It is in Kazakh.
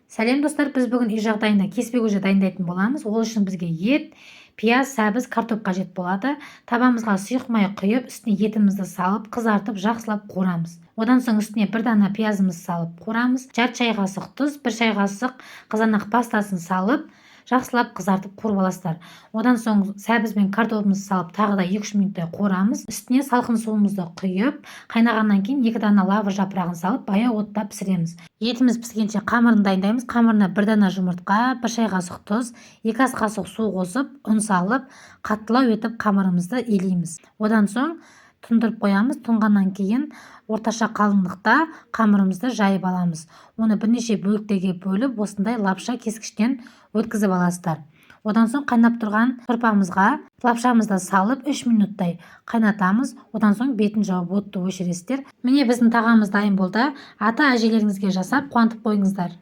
Сәлем достар, біз бүгін үй жағдайында кеспе көже дайындайтын боламыз. Ол үшін бізге ет, пияз, сәбіз, картоп қажет болады. Табамызға сұйық май құйып, үстіне етімізді салып, қызартып, жақсылап қуырамыз. Одан соң үстіне бір дана пиязымызды салып қуырамыз. Жарты шай қасық тұз, бір шай қасық қызанақ пастасын салып, жақсылап қызартып қуырып аласыздар. Одан соң сәбіз бен картопымызды салып, тағы да 2-3 минуттай қуырамыз. Үстіне салқын суымызды құйып, қайнағаннан кейін 2 дана лавр жапырағын салып, баяу отта пісіреміз. Етіміз піскенше қамырын дайындаймыз. Қамырына 1 дана жұмыртқа, 1 шай қасық тұз, 2 ас қасық су қосып, ұн салып, қаттылау етіп қамырымызды илейміз. Одан соң тұндырып қоямыз. Тұнғаннан кейін орташа қалыңдықта қамырымызды жайып аламыз. Оны бірнеше бөліктерге бөліп, осындай лапша кескіштен өткізіп аласыздар. Одан соң қайнап тұрған сорпамызға лапшамызды салып 3 минуттай қайнатамыз. Одан соң бетін жауып отты өшіресіздер. Міне біздің тағамыз дайын болды. Ата әжелеріңізге жасап қуантып қойыңыздар.